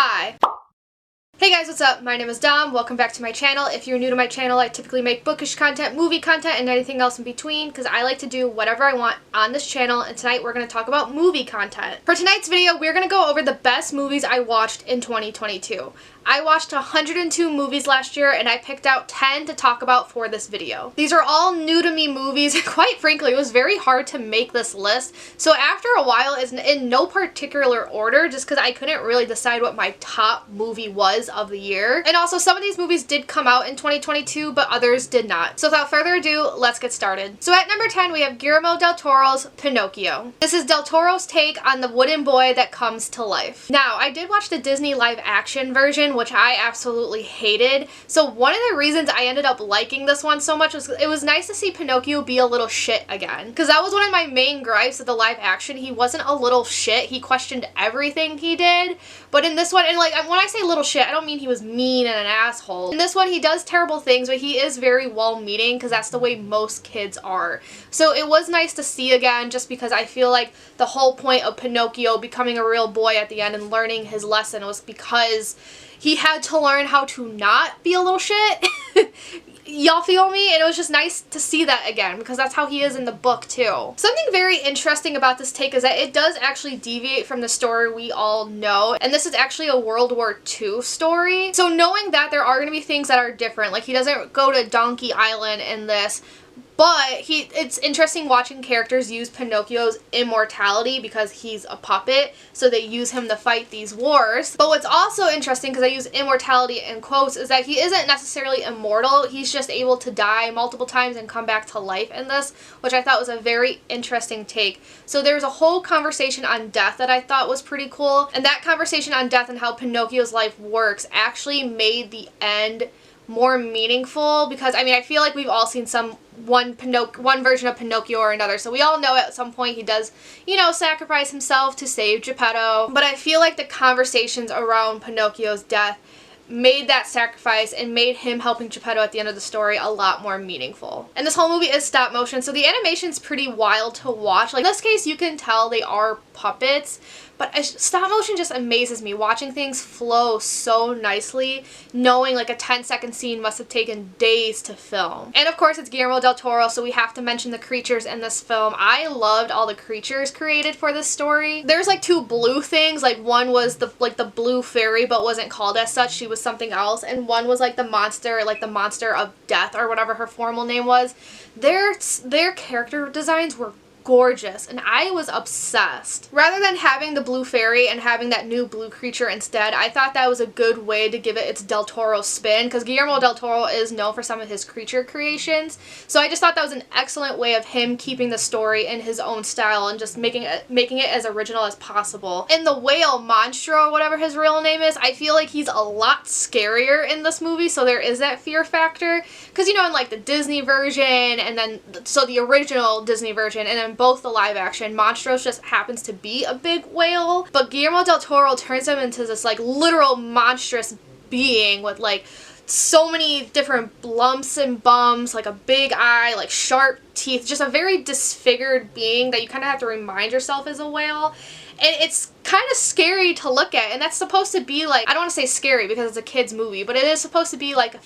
Hi! Hey guys, what's up? My name is Dom. Welcome back to my channel. If you're new to my channel, I typically make bookish content, movie content, and anything else in between because I like to do whatever I want on this channel, and tonight we're going to talk about movie content. For tonight's video, we're going to go over the best movies I watched in 2022. I watched 102 movies last year and I picked out 10 to talk about for this video. These are all new to me movies, and quite frankly, it was very hard to make this list. So after a while, it's in no particular order just because I couldn't really decide what my top movie was of the year. And also, some of these movies did come out in 2022, but others did not. So without further ado, let's get started. So at number 10, we have Guillermo del Toro's Pinocchio. This is del Toro's take on the wooden boy that comes to life. Now, I did watch the Disney live action version, which I absolutely hated. So one of the reasons I ended up liking this one so much was it was nice to see Pinocchio be a little shit again. Because that was one of my main gripes of the live action. He wasn't a little shit. He questioned everything he did. But in this one, and like when I say little shit, I don't mean he was mean and an asshole. In this one, he does terrible things, but he is very well-meaning because that's the way most kids are. So it was nice to see again just because I feel like the whole point of Pinocchio becoming a real boy at the end and learning his lesson was because he had to learn how to not be a little shit. Y'all feel me? And it was just nice to see that again because that's how he is in the book too. Something very interesting about this take is that it does actually deviate from the story we all know, and this is actually a World War II story. So knowing that there are going to be things that are different, like he doesn't go to Donkey Island in this, but it's interesting watching characters use Pinocchio's immortality because he's a puppet, so they use him to fight these wars. But what's also interesting, because I use immortality in quotes, is that he isn't necessarily immortal. He's just able to die multiple times and come back to life in this, which I thought was a very interesting take. So there's a whole conversation on death that I thought was pretty cool, and that conversation on death and how Pinocchio's life works actually made the end more meaningful because, I mean, I feel like we've all seen one version of Pinocchio or another, so we all know at some point he does, you know, sacrifice himself to save Geppetto, but I feel like the conversations around Pinocchio's death made that sacrifice and made him helping Geppetto at the end of the story a lot more meaningful. And this whole movie is stop motion, so the animation's pretty wild to watch. Like in this case, you can tell they are puppets, but stop motion just amazes me. Watching things flow so nicely, knowing like a 10-second scene must have taken days to film. And of course, it's Guillermo del Toro, so we have to mention the creatures in this film. I loved all the creatures created for this story. There's like two blue things. Like one was the blue fairy, but wasn't called as such. She was something else. And one was like the monster of death or whatever her formal name was. Their character designs were gorgeous, and I was obsessed. Rather than having the blue fairy and having that new blue creature instead, I thought that was a good way to give it its Del Toro spin, because Guillermo del Toro is known for some of his creature creations. So I just thought that was an excellent way of him keeping the story in his own style and just making it as original as possible. And the whale, Monstro, whatever his real name is, I feel like he's a lot scarier in this movie, so there is that fear factor. Because, you know, in like the Disney version, and then, so the original Disney version, and then both the live action, Monstros just happens to be a big whale, but Guillermo del Toro turns him into this like literal monstrous being with like so many different lumps and bumps, like a big eye, like sharp teeth, just a very disfigured being that you kind of have to remind yourself is a whale. And it's kind of scary to look at, and that's supposed to be like, I don't want to say scary because it's a kid's movie, but it is supposed to be like a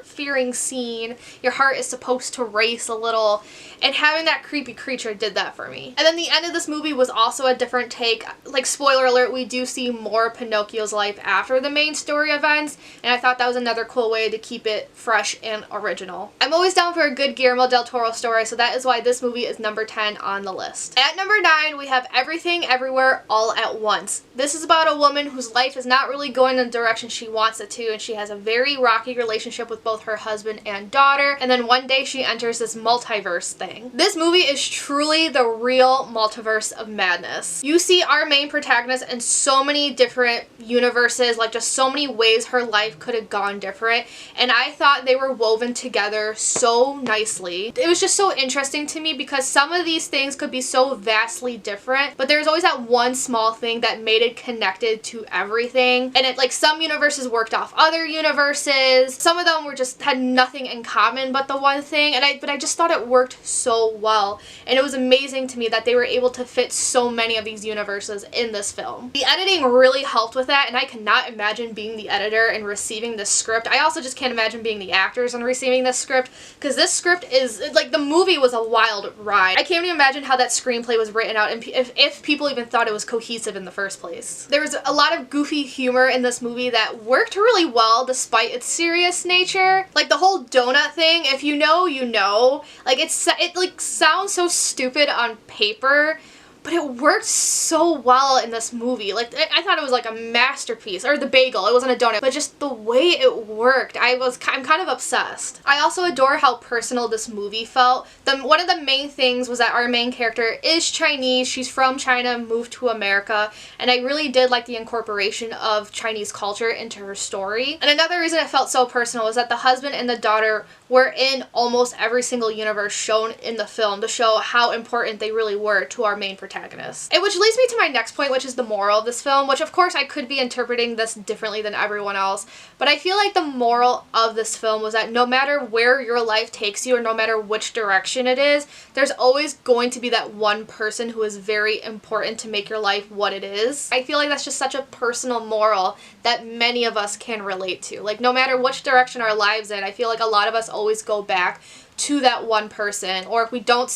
fearing scene. Your heart is supposed to race a little, and having that creepy creature did that for me. And then the end of this movie was also a different take. Like, spoiler alert, we do see more Pinocchio's life after the main story events, and I thought that was another cool way to keep it fresh and original. I'm always down for a good Guillermo del Toro story, so that is why this movie is number 10 on the list. At number 9, we have Everything Everywhere All at Once. This is about a woman whose life is not really going in the direction she wants it to, and she has a very rocky relationship with both her husband and daughter, and then one day she enters this multiverse thing. This movie is truly the real multiverse of madness. You see our main protagonist in so many different universes, like just so many ways her life could have gone different, and I thought they were woven together so nicely. It was just so interesting to me because some of these things could be so vastly different, but there's always that one small thing thing that made it connected to everything. And it, like, some universes worked off other universes. Some of them were just had nothing in common but the one thing. But I just thought it worked so well. And it was amazing to me that they were able to fit so many of these universes in this film. The editing really helped with that, and I cannot imagine being the editor and receiving this script. I also just can't imagine being the actors and receiving this script, because this script is, like, the movie was a wild ride. I can't even imagine how that screenplay was written out and if people even thought it was cohesive in the first place. There was a lot of goofy humor in this movie that worked really well despite its serious nature. Like, the whole donut thing, if you know, you know. Like, it like sounds so stupid on paper, but it worked so well in this movie. Like, I thought it was like a masterpiece. Or the bagel, it wasn't a donut, but just the way it worked, I'm kind of obsessed. I also adore how personal this movie felt. One of the main things was that our main character is Chinese. She's from China, moved to America, and I really did like the incorporation of Chinese culture into her story. And another reason it felt so personal was that the husband and the daughter were in almost every single universe shown in the film to show how important they really were to our main protagonist. And which leads me to my next point, which is the moral of this film, which of course I could be interpreting this differently than everyone else, but I feel like the moral of this film was that no matter where your life takes you or no matter which direction it is, there's always going to be that one person who is very important to make your life what it is. I feel like that's just such a personal moral that many of us can relate to. Like, no matter which direction our lives in, I feel like a lot of us always go back to that one person, or if we don't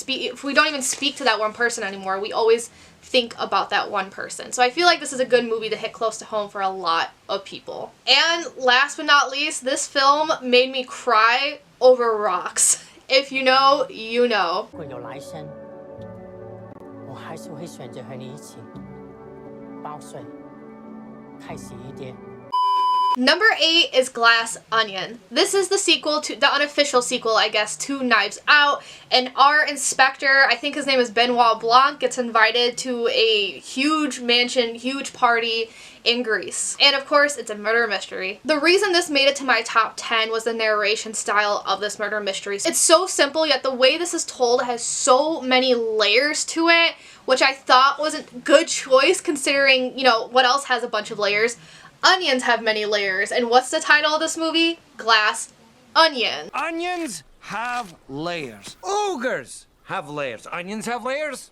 even speak to that one person anymore, we always think about that one person. So I feel like this is a good movie to hit close to home for a lot of people. And last but not least, this film made me cry over rocks. If you know, you know. Number 8 is Glass Onion. This is the sequel to, the unofficial sequel, I guess, to Knives Out, and our inspector, I think his name is Benoit Blanc, gets invited to a huge mansion, huge party in Greece. And of course, it's a murder mystery. The reason this made it to my top 10 was the narration style of this murder mystery. It's so simple, yet the way this is told has so many layers to it, which I thought was a good choice considering, you know, what else has a bunch of layers. Onions have many layers, and what's the title of this movie? Glass Onion. Onions have layers. Ogres have layers. Onions have layers.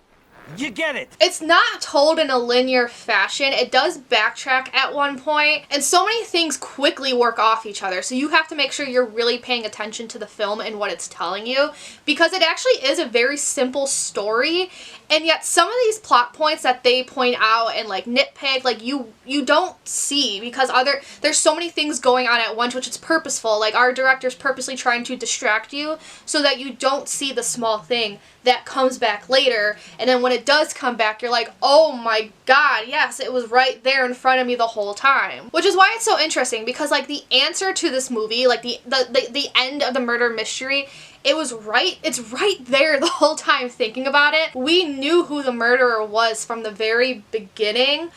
You get it. It's not told in a linear fashion. It does backtrack at one point, and so many things quickly work off each other, so you have to make sure you're really paying attention to the film and what it's telling you, because it actually is a very simple story, and yet some of these plot points that they point out and like nitpick, like you don't see, because there's so many things going on at once, which is purposeful. Like, our director's purposely trying to distract you so that you don't see the small thing that comes back later, and then when it does come back, you're like, oh my god, yes, it was right there in front of me the whole time. Which is why it's so interesting, because like the answer to this movie, like the end of the murder mystery, it's right there the whole time thinking about it. We knew who the murderer was from the very beginning,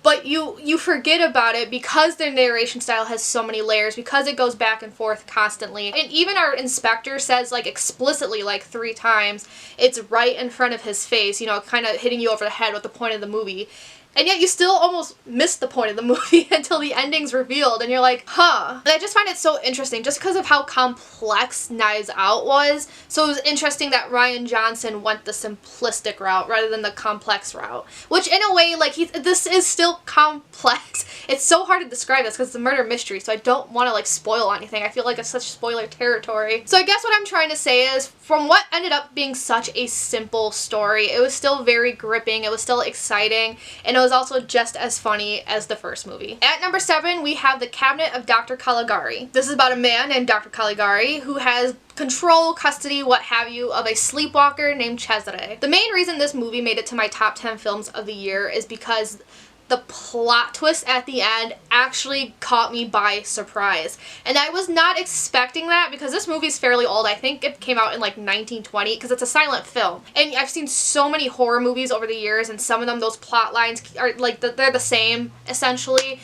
but you forget about it because their narration style has so many layers, because it goes back and forth constantly. And even our inspector says, like, explicitly, like 3 times, it's right in front of his face, you know, kind of hitting you over the head with the point of the movie. And yet you still almost miss the point of the movie until the ending's revealed, and you're like, huh. And I just find it so interesting just because of how complex Knives Out was. So it was interesting that Rian Johnson went the simplistic route rather than the complex route. Which in a way, like, this is still complex. It's so hard to describe this because it's a murder mystery, so I don't want to like spoil anything. I feel like it's such spoiler territory. So I guess what I'm trying to say is, from what ended up being such a simple story, it was still very gripping, it was still exciting, and it was also just as funny as the first movie. At number 7, we have The Cabinet of Dr. Caligari. This is about a man named Dr. Caligari who has control, custody, what have you, of a sleepwalker named Cesare. The main reason this movie made it to my top 10 films of the year is because the plot twist at the end actually caught me by surprise. And I was not expecting that, because this movie is fairly old. I think it came out in like 1920, because it's a silent film. And I've seen so many horror movies over the years, and some of them, those plot lines are like, they're the same, essentially.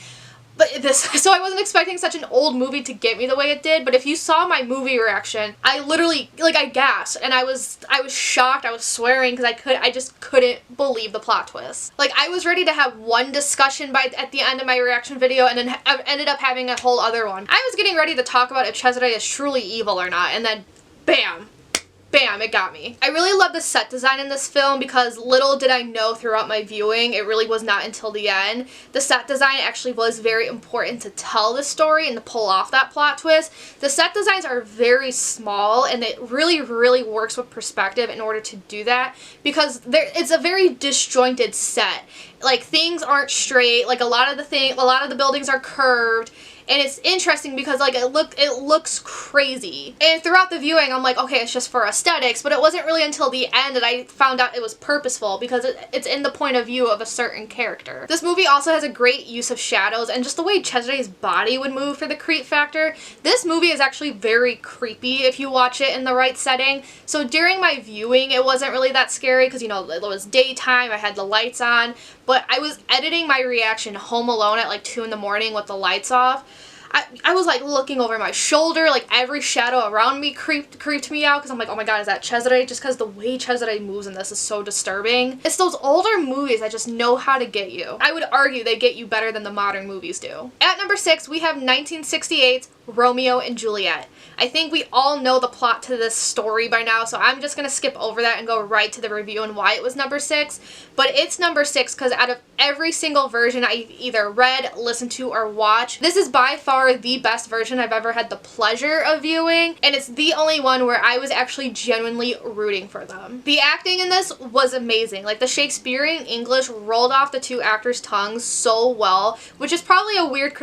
So I wasn't expecting such an old movie to get me the way it did, but if you saw my movie reaction, I literally, like, I gasped, and I was shocked, I was swearing, because I just couldn't believe the plot twist. Like, I was ready to have one discussion at the end of my reaction video, and then I ended up having a whole other one. I was getting ready to talk about if Cesare is truly evil or not, and then, bam! Bam, it got me. I really love the set design in this film because little did I know throughout my viewing, it really was not until the end. The set design actually was very important to tell the story and to pull off that plot twist. The set designs are very small and it really, really works with perspective in order to do that because it's a very disjointed set. Like, things aren't straight, like a lot of the buildings are curved. And it's interesting because, like, it looks crazy. And throughout the viewing, I'm like, okay, it's just for aesthetics, but it wasn't really until the end that I found out it was purposeful because it's in the point of view of a certain character. This movie also has a great use of shadows and just the way Cesare's body would move for the creep factor. This movie is actually very creepy if you watch it in the right setting. So during my viewing, it wasn't really that scary because, you know, it was daytime, I had the lights on, but I was editing my reaction home alone at like 2 in the morning with the lights off. I was like looking over my shoulder, like every shadow around me creeped me out because I'm like, oh my god, is that Cesare? Just because the way Cesare moves in this is so disturbing. It's those older movies that just know how to get you. I would argue they get you better than the modern movies do. At number 6, we have 1968's Romeo and Juliet. I think we all know the plot to this story by now, so I'm just going to skip over that and go right to the review and why it was number 6. But it's number 6 because out of every single version I either read, listened to, or watched, this is by far the best version I've ever had the pleasure of viewing, and it's the only one where I was actually genuinely rooting for them. The acting in this was amazing. Like, the Shakespearean English rolled off the two actors' tongues so well, which is probably a weird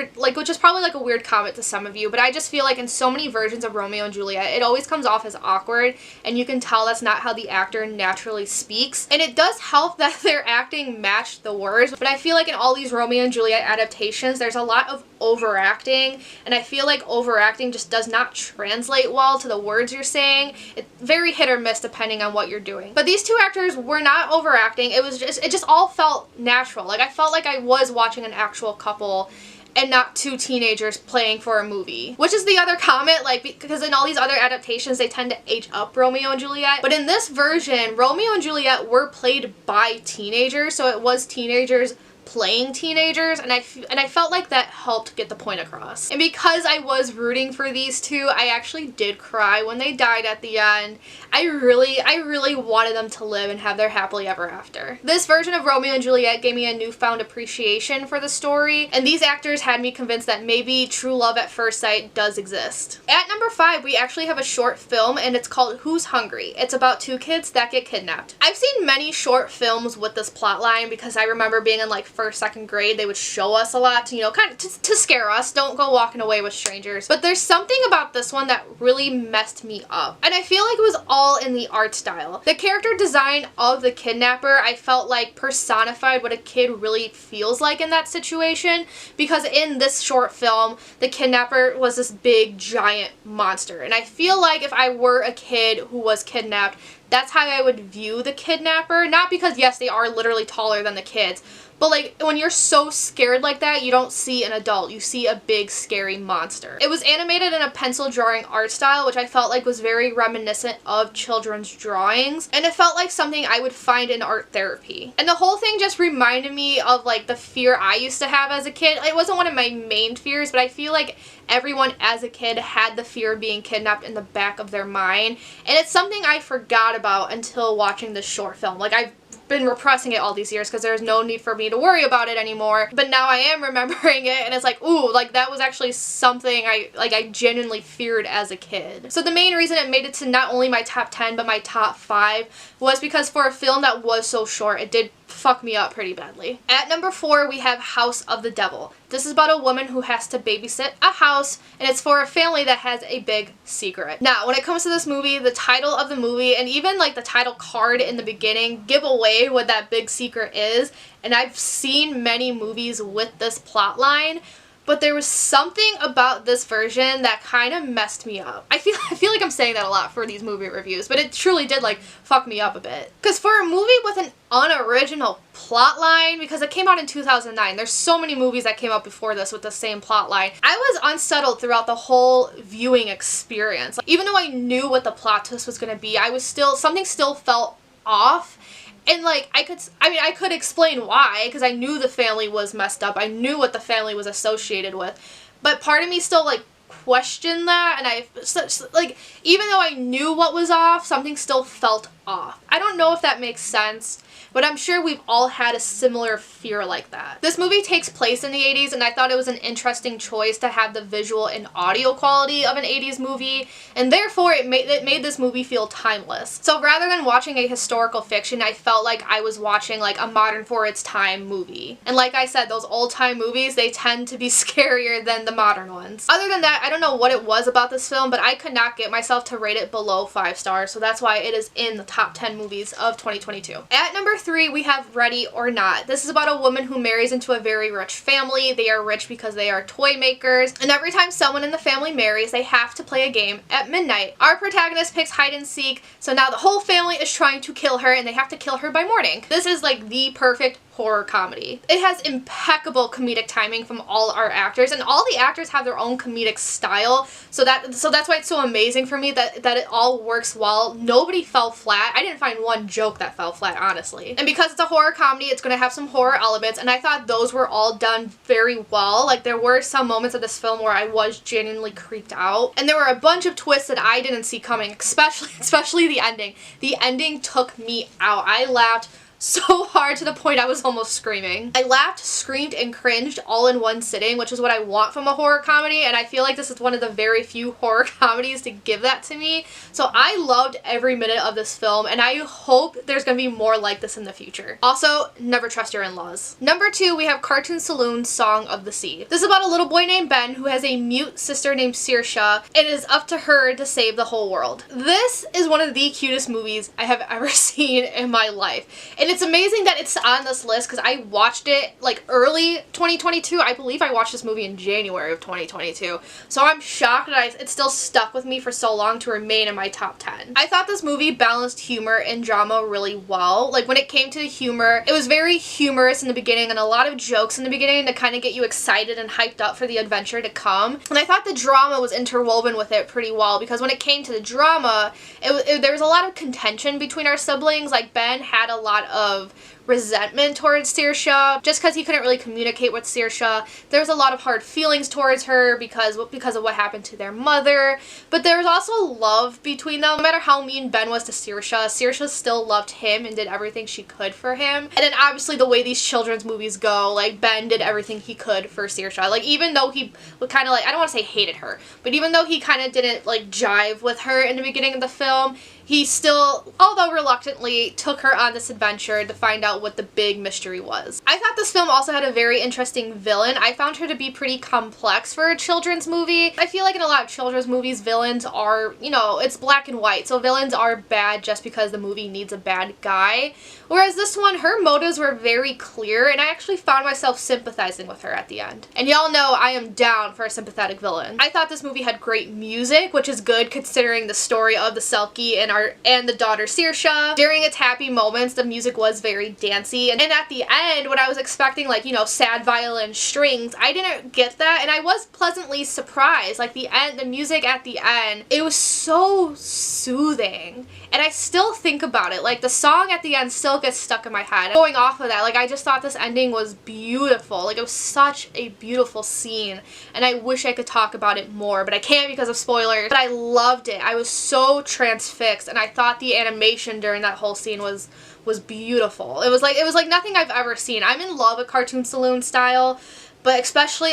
comment to some of you, but I just feel like in so many versions of Romeo and Juliet, it always comes off as awkward, and you can tell that's not how the actor naturally speaks. And it does help that their acting matched the words, but I feel like in all these Romeo and Juliet adaptations, there's a lot of overacting, and I feel like overacting just does not translate well to the words you're saying. It's very hit or miss depending on what you're doing. But these two actors were not overacting. It just all felt natural. Like, I felt like I was watching an actual couple and not two teenagers playing for a movie. Which is the other comment, like, because in all these other adaptations, they tend to age up Romeo and Juliet. But in this version, Romeo and Juliet were played by teenagers, so it was teenagers playing teenagers, and I felt like that helped get the point across. And because I was rooting for these two, I actually did cry when they died at the end. I really wanted them to live and have their happily ever after. This version of Romeo and Juliet gave me a newfound appreciation for the story, and these actors had me convinced that maybe true love at first sight does exist. At number 5, we actually have a short film, and it's called Who's Hungry? It's about two kids that get kidnapped. I've seen many short films with this plotline because I remember being in like 1st, 2nd grade, they would show us a lot to, you know, kind of to scare us. Don't go walking away with strangers. But there's something about this one that really messed me up. And I feel like it was all in the art style. The character design of the kidnapper, I felt like personified what a kid really feels like in that situation, because in this short film, the kidnapper was this big, giant monster. And I feel like if I were a kid who was kidnapped, that's how I would view the kidnapper. Not because, yes, they are literally taller than the kids, but like, when you're so scared like that, you don't see an adult, you see a big scary monster. It was animated in a pencil drawing art style, which I felt like was very reminiscent of children's drawings, and it felt like something I would find in art therapy. And the whole thing just reminded me of like the fear I used to have as a kid. It wasn't one of my main fears, but I feel like everyone as a kid had the fear of being kidnapped in the back of their mind, and it's something I forgot about until watching this short film. Like, I've been repressing it all these years because there's no need for me to worry about it anymore, but now I am remembering it, and it's like, ooh, like that was actually something I genuinely feared as a kid. So the main reason it made it to not only my top 10 but my top 5 was because for a film that was so short, it did fuck me up pretty badly. At number 4, we have House of the Devil. This is about a woman who has to babysit a house, and it's for a family that has a big secret. Now, when it comes to this movie, the title of the movie and even like the title card in the beginning give away what that big secret is, and I've seen many movies with this plot line, but there was something about this version that kind of messed me up. I feel like I'm saying that a lot for these movie reviews, but it truly did like fuck me up a bit. Because for a movie with an unoriginal plot line, because it came out in 2009, there's so many movies that came out before this with the same plot line, I was unsettled throughout the whole viewing experience. Like, even though I knew what the plot twist was going to be, something still felt off. And like, I could explain why, because I knew the family was messed up. I knew what the family was associated with. But part of me still like questioned that, and like, even though I knew what was off, something still felt off. I don't know if that makes sense, but I'm sure we've all had a similar fear like that. This movie takes place in the 80s, and I thought it was an interesting choice to have the visual and audio quality of an 80s movie, and therefore it made this movie feel timeless. So rather than watching a historical fiction, I felt like I was watching like a modern for its time movie. And like I said, those old time movies, they tend to be scarier than the modern ones. Other than that, I don't know what it was about this film, but I could not get myself to rate it below 5 stars, so that's why it is in the top 10 movies of 2022. At number 3, we have Ready or Not. This is about a woman who marries into a very rich family. They are rich because they are toy makers, and every time someone in the family marries, they have to play a game at midnight. Our protagonist picks hide and seek, so now the whole family is trying to kill her, and they have to kill her by morning. This is like the perfect horror comedy. It has impeccable comedic timing from all our actors, and all the actors have their own comedic style, so that's why it's so amazing for me that it all works well. Nobody fell flat. I didn't find one joke that fell flat, honestly. And because it's a horror comedy, it's going to have some horror elements, and I thought those were all done very well. Like, there were some moments of this film where I was genuinely creeped out, and there were a bunch of twists that I didn't see coming, especially the ending. The ending took me out. I laughed so hard to the point I was almost screaming. I laughed, screamed, and cringed all in one sitting, which is what I want from a horror comedy, and I feel like this is one of the very few horror comedies to give that to me. So I loved every minute of this film, and I hope there's gonna be more like this in the future. Also, never trust your in-laws. Number 2, we have Cartoon Saloon's Song of the Sea. This is about a little boy named Ben who has a mute sister named Saoirse, and it is up to her to save the whole world. This is one of the cutest movies I have ever seen in my life, and it's amazing that it's on this list because I watched it like early 2022. I believe I watched this movie in January of 2022. So I'm shocked that it's still stuck with me for so long to remain in my top 10. I thought this movie balanced humor and drama really well. Like, when it came to the humor, it was very humorous in the beginning and a lot of jokes in the beginning to kind of get you excited and hyped up for the adventure to come. And I thought the drama was interwoven with it pretty well, because when it came to the drama, there was a lot of contention between our siblings. Like, Ben had a lot of resentment towards Saoirse just because he couldn't really communicate with Saoirse. There was a lot of hard feelings towards her because of what happened to their mother, but there was also love between them. No matter how mean Ben was to Saoirse still loved him and did everything she could for him. And then obviously the way these children's movies go, like, Ben did everything he could for Saoirse. Like, even though he would kind of like, I don't want to say hated her, but even though he kind of didn't like jive with her in the beginning of the film, he still, although reluctantly, took her on this adventure to find out what the big mystery was. I thought this film also had a very interesting villain. I found her to be pretty complex for a children's movie. I feel like in a lot of children's movies, villains are, you know, it's black and white, so villains are bad just because the movie needs a bad guy. Whereas this one, her motives were very clear, and I actually found myself sympathizing with her at the end. And y'all know I am down for a sympathetic villain. I thought this movie had great music, which is good considering the story of the Selkie and the daughter Saoirse. During its happy moments, the music was very dancey, and at the end, when I was expecting, like, you know, sad violin strings, I didn't get that, and I was pleasantly surprised. Like, the music at the end, it was so soothing, and I still think about it. Like, the song at the end still gets stuck in my head. Going off of that, like, I just thought this ending was beautiful. Like, it was such a beautiful scene, and I wish I could talk about it more, but I can't because of spoilers. But I loved it. I was so transfixed, and I thought the animation during that whole scene was beautiful. It was like nothing I've ever seen. I'm in love with Cartoon Saloon style, but especially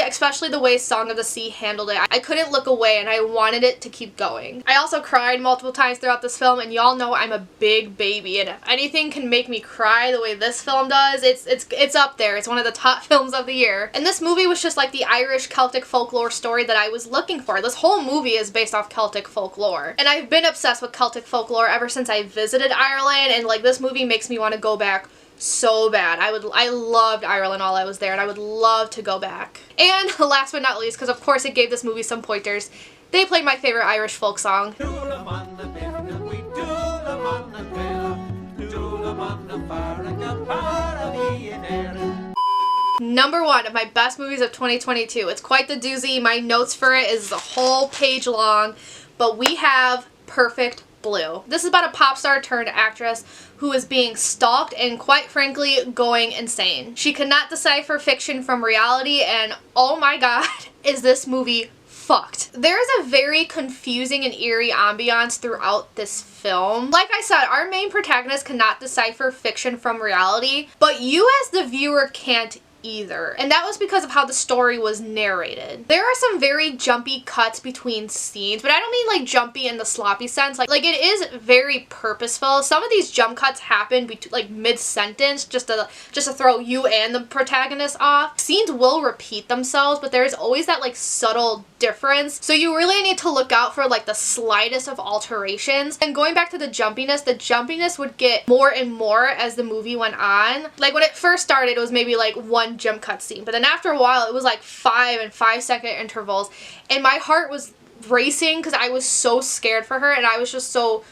the way Song of the Sea handled it. I couldn't look away, and I wanted it to keep going. I also cried multiple times throughout this film, and y'all know I'm a big baby, and if anything can make me cry the way this film does, it's up there. It's one of the top films of the year. And this movie was just like the Irish Celtic folklore story that I was looking for. This whole movie is based off Celtic folklore, and I've been obsessed with Celtic folklore ever since I visited Ireland, and like, this movie makes me want to go back so bad. I loved Ireland while I was there, and I would love to go back. And last but not least, because of course it gave this movie some pointers, they played my favorite Irish folk song. Number one of my best movies of 2022. It's quite the doozy. My notes for it is a whole page long, but we have Perfect Blue. This is about a pop star turned actress who is being stalked and quite frankly going insane. She cannot decipher fiction from reality, and oh my god, is this movie fucked. There is a very confusing and eerie ambiance throughout this film. Like I said, our main protagonist cannot decipher fiction from reality, but you as the viewer can't either. And that was because of how the story was narrated. There are some very jumpy cuts between scenes, but I don't mean like jumpy in the sloppy sense. Like it is very purposeful. Some of these jump cuts happen like mid-sentence just to throw you and the protagonist off. Scenes will repeat themselves, but there's always that like subtle difference. So you really need to look out for like the slightest of alterations. And going back to the jumpiness would get more and more as the movie went on. Like when it first started, it was maybe like one jump cut scene, but then after a while it was like 5 and 5-second intervals, and my heart was racing because I was so scared for her, and I was just so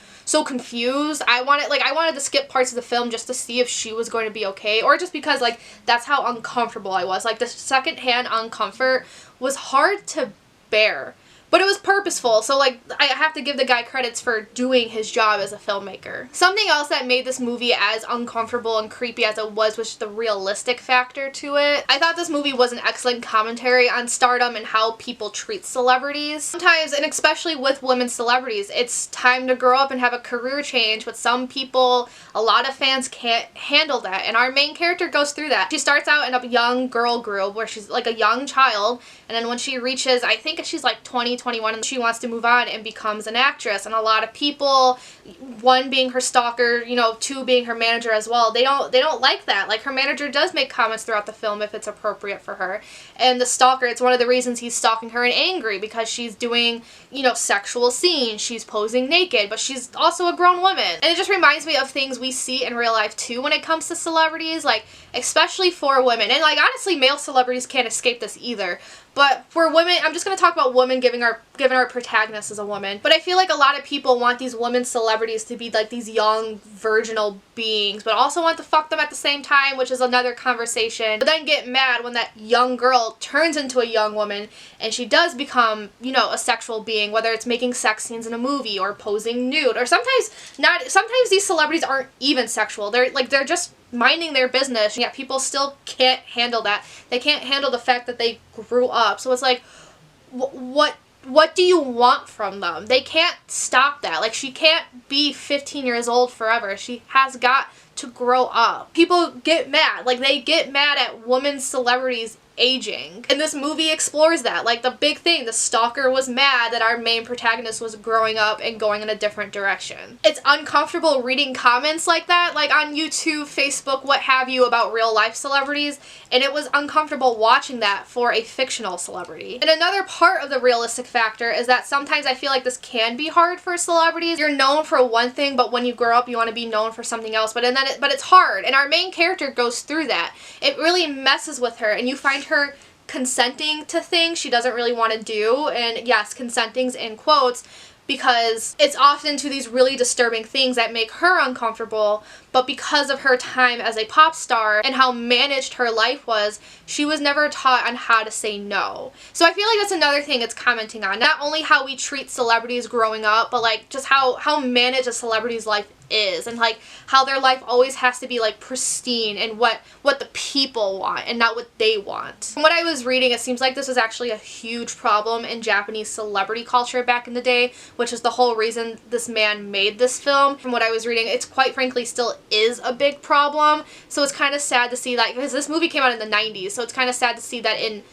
confused. I wanted to skip parts of the film just to see if she was going to be okay, or just because like that's how uncomfortable I was. Like the secondhand uncomfort was hard to bear. But it was purposeful, so like I have to give the guy credits for doing his job as a filmmaker. Something else that made this movie as uncomfortable and creepy as it was the realistic factor to it. I thought this movie was an excellent commentary on stardom and how people treat celebrities. Sometimes, and especially with women celebrities, it's time to grow up and have a career change, but some people, a lot of fans can't handle that, and our main character goes through that. She starts out in a young girl group where she's like a young child, and then when she reaches, I think she's like 20, 21, and she wants to move on and becomes an actress. And a lot of people, one being her stalker, you know, two being her manager as well, they don't like that. Like her manager does make comments throughout the film if it's appropriate for her. And the stalker, it's one of the reasons he's stalking her and angry, because she's doing, you know, sexual scenes, she's posing naked, but she's also a grown woman. And it just reminds me of things we see in real life too when it comes to celebrities, like especially for women. And like honestly, male celebrities can't escape this either. But for women, I'm just going to talk about women given our protagonist as a woman. But I feel like a lot of people want these women celebrities to be like these young, virginal beings, but also want to fuck them at the same time, which is another conversation. But then get mad when that young girl turns into a young woman and she does become, you know, a sexual being, whether it's making sex scenes in a movie or posing nude, or sometimes not. Sometimes these celebrities aren't even sexual. They're just minding their business, yet people still can't handle that. They can't handle the fact that they grew up. So it's like, what do you want from them? They can't stop that. Like, she can't be 15 years old forever. She has got to grow up. People get mad. Like, they get mad at women celebrities aging. And this movie explores that. Like the big thing, the stalker was mad that our main protagonist was growing up and going in a different direction. It's uncomfortable reading comments like that, like on YouTube, Facebook, what have you, about real life celebrities, and it was uncomfortable watching that for a fictional celebrity. And another part of the realistic factor is that sometimes I feel like this can be hard for celebrities. You're known for one thing, but when you grow up you want to be known for something else, but it's hard, and our main character goes through that. It really messes with her, and you find her consenting to things she doesn't really want to do, and yes, consenting's in quotes, because it's often to these really disturbing things that make her uncomfortable, but because of her time as a pop star and how managed her life was, she was never taught on how to say no. So I feel like that's another thing it's commenting on, not only how we treat celebrities growing up, but like just how managed a celebrity's life is, and like how their life always has to be like pristine and what the people want and not what they want. From what I was reading, it seems like this was actually a huge problem in Japanese celebrity culture back in the day, which is the whole reason this man made this film. From what I was reading, it's quite frankly still is a big problem. So it's kind of sad to see that, because this movie came out in the 90s, so it's kind of sad to see that in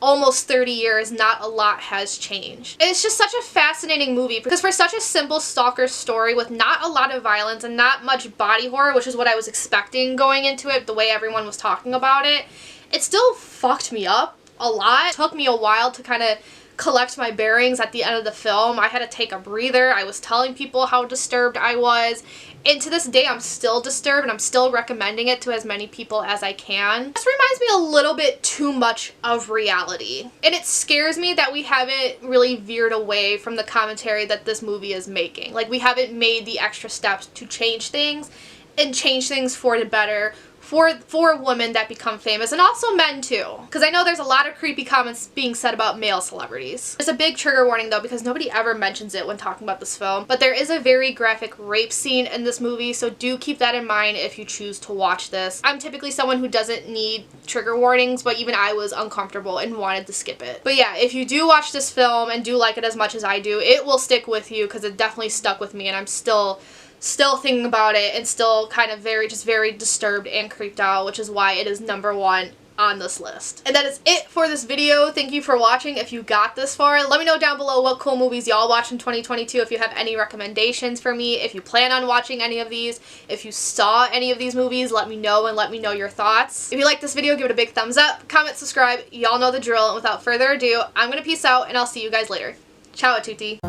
almost 30 years, not a lot has changed. It's just such a fascinating movie, because for such a simple stalker story with not a lot of violence and not much body horror, which is what I was expecting going into it, the way everyone was talking about it, it still fucked me up a lot. It took me a while to kind of collect my bearings at the end of the film. I had to take a breather. I was telling people how disturbed I was. And to this day, I'm still disturbed, and I'm still recommending it to as many people as I can. This reminds me a little bit too much of reality. And it scares me that we haven't really veered away from the commentary that this movie is making. Like, we haven't made the extra steps to change things, and change things for the better for women that become famous, and also men too. Because I know there's a lot of creepy comments being said about male celebrities. There's a big trigger warning though, because nobody ever mentions it when talking about this film, but there is a very graphic rape scene in this movie, so do keep that in mind if you choose to watch this. I'm typically someone who doesn't need trigger warnings, but even I was uncomfortable and wanted to skip it. But yeah, if you do watch this film and do like it as much as I do, it will stick with you, because it definitely stuck with me, and I'm still thinking about it, and still kind of very disturbed and creeped out, which is why it is #1 on this list. And that is it for this video. Thank you for watching. If you got this far, let me know down below what cool movies y'all watch in 2022, if you have any recommendations for me, if you plan on watching any of these, if you saw any of these movies, let me know, and let me know your thoughts. If you like this video, give it a big thumbs up, comment, subscribe, y'all know the drill, and without further ado, I'm gonna peace out, and I'll see you guys later. Ciao a tutti.